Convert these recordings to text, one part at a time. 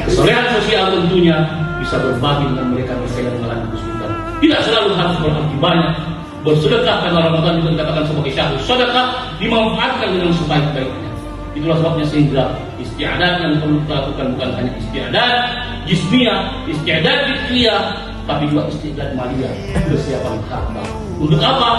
Kesolehan sosial tentunya bisa berbagi dengan mereka yang mengalami kesulitan. Tidak selalu harus berarti banyak. Bersedekah karena Ramadan juga dikatakan sebagai syahrul sedekah, dimanfaatkan dengan sebaik-baiknya. Itulah sebabnya sehingga istiadat yang perlu kita lakukan bukan hanya istiadat jismiyah, istiadat fikriyah, tapi juga istiadat maliyah, kesiapan harta. Untuk apa?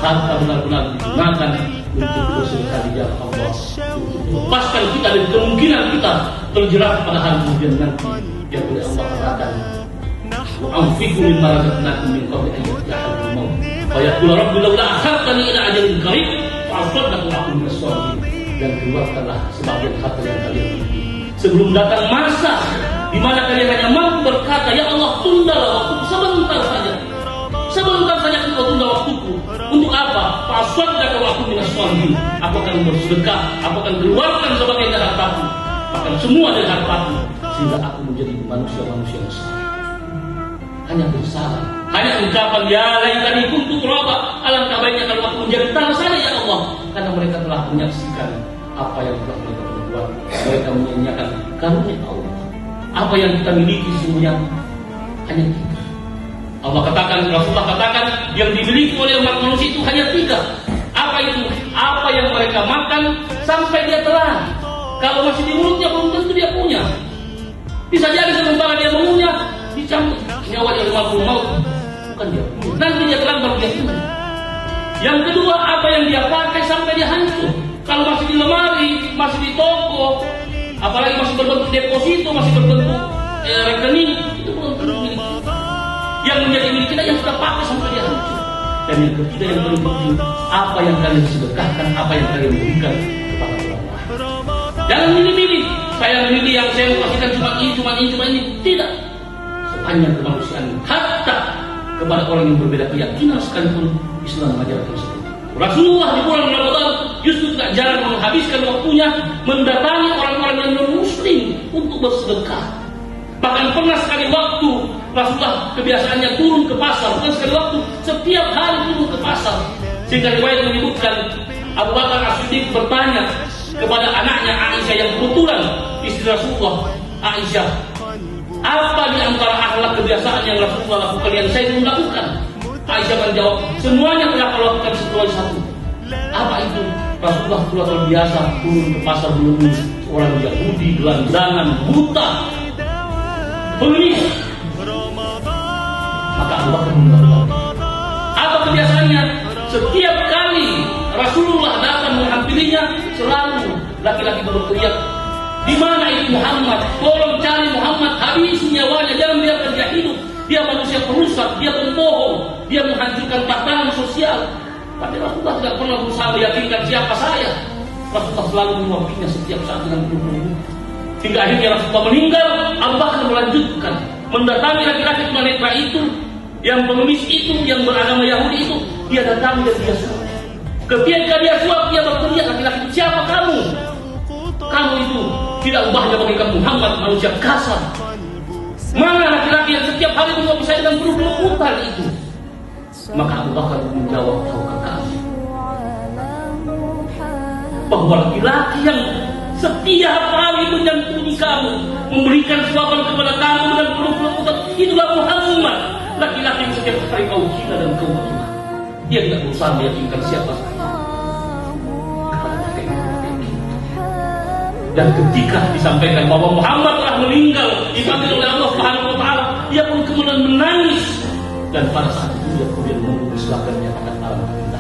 Harta benar-benar digunakan untuk bersedekah di jalan Allah, untuk melepaskan kita dari kemungkinan kita terjerat pada hari kemudian nanti yang oleh Allah katakan, "Anfiqu mimma razaqnakum min qabli an ya'tiya ahadakumul maut fa yaqulu rabbi laula akhartani ila ajalin qarib fa asaddaqu wa akun minas shalihin." Dan keluarkanlah sebagian harta yang kalian miliki sebelum datang masa di mana kalian hanya mampu berkata, "Ya Allah, tundalah waktuku sebentar saja. Sebentar saja engkau tunda waktuku." Untuk apa? Fasaddaqa wa akun minas shalihin. Aku akan bersedekah, aku akan keluarkan sebagian dari hartaku, bahkan semua dari hartaku, sehingga aku menjadi manusia-manusia yang saleh. Hanya bersalah, hanya ungkapan ya laitani kuntu turaba, alangkah baiknya kalau aku menjadi tanah saja ya Allah, karena mereka telah menyaksikan apa yang telah mereka perbuat. Mereka menyanyiakan karunia Allah. Apa yang kita miliki sesungguhnya hanya 3. Allah katakan, Rasulullah katakan, yang dimiliki oleh umat manusia itu hanya 3. Apa itu? Apa yang mereka makan sampai dia telan. Kalau masih di mulutnya belum tentu dia punya. Bisa jadi sementara dia mengunyah, dicampur nyawa yang mau bukan dia punya. Nanti dia telan baru dia punya. Yang kedua, apa yang dia pakai sampai dia hancur. Kalau masih di lemari, masih di toko, apalagi masih berbentuk deposito, masih berbentuk rekening, itu belum tentu milik kita. Yang menjadi milik kita yang sudah pakai sampai dia hancur. Dan yang ketiga yang paling penting, apa yang kalian sedekahkan, apa yang kalian berikan kepada orang lain. Jangan milih-milih. Saya milih yang saya kasihkan cuma ini. Tidak. Sepanjang kemanusiaan, hatta kepada orang yang berbeda keyakinan sekalipun Islam mengajarkan seperti itu. Rasulullah di bulan Ramadan justru tidak jarang menghabiskan waktunya mendatangi orang-orang yang non-muslim untuk bersedekah. Bahkan pernah sekali waktu Rasulullah kebiasaannya turun ke pasar, bukan sekali waktu, setiap hari turun ke pasar. Sehingga riwayat menyebutkan Abu Bakar As-Siddiq bertanya kepada anaknya Aisyah yang kebetulan istri Rasulullah, Aisyah, apa di antara akhlak kebiasaan yang Rasulullah lakukan yang saya belum lakukan? Aisyah menjawab, semuanya telah kau lakukan kecuali satu. Apa itu? Rasulullah telah terbiasa turun ke pasar menemui orang Yahudi, gelandangan, buta, pengemis. Maka Abu Bakar mengatakan, apa kebiasaannya? Setiap kali Rasulullah datang menghampirinya, selalu laki-laki berteriak, di mana itu Muhammad? Tolong cari Muhammad, habisi nyawanya, jangan biarkan dia hidup. Dia manusia perusak, dia pembohong, dia menghancurkan tatanan sosial. Tapi Rasulullah tidak pernah berusaha meyakinkan siapa saya. Rasulullah selalu mewakilnya setiap saat dengan penuh. Hingga akhirnya Rasulullah meninggal, Abu Bakar melanjutkan mendatangi laki-laki tunanetra itu, yang pengemis itu, yang beragama Yahudi itu. Dia datang dan dia suap. Ketika dia suap, dia berteriak, laki-laki, siapa kamu? Kamu itu tidak ubahnya bagaikan Muhammad, manusia kasar. Mana laki-laki yang setiap hari menyuapi saya dengan berubah-ubah itu? Maka Abu Bakar menjawab, tahukah kamu bahwa laki-laki yang setiap hari menyantuni kamu, memberikan suapan kepada kamu dengan berubah-ubah, itulah Muhammad, laki-laki yang setiap hari kau hina dan kau hina. Dia tidak berusaha meyakinkan siapa saya. Dan ketika disampaikan bahwa Muhammad telah meninggal, dipanggil oleh Allah Subhanahu wa taala, dia pun kemudian menangis. Dan pada saat itu dia kemudian mengutus Islam dan menyatakan alam kita.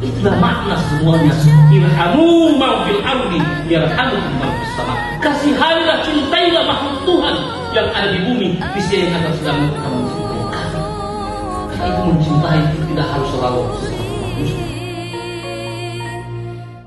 Itulah makna semuanya. Irhamu man fil ardi yarhamukum man fis sama. Kasihanilah, cintailah makhluk Tuhan yang ada di bumi, niscaya yang akan sedang kamu mencintai kami. Karena itu mencintai tidak harus selalu sesama manusia.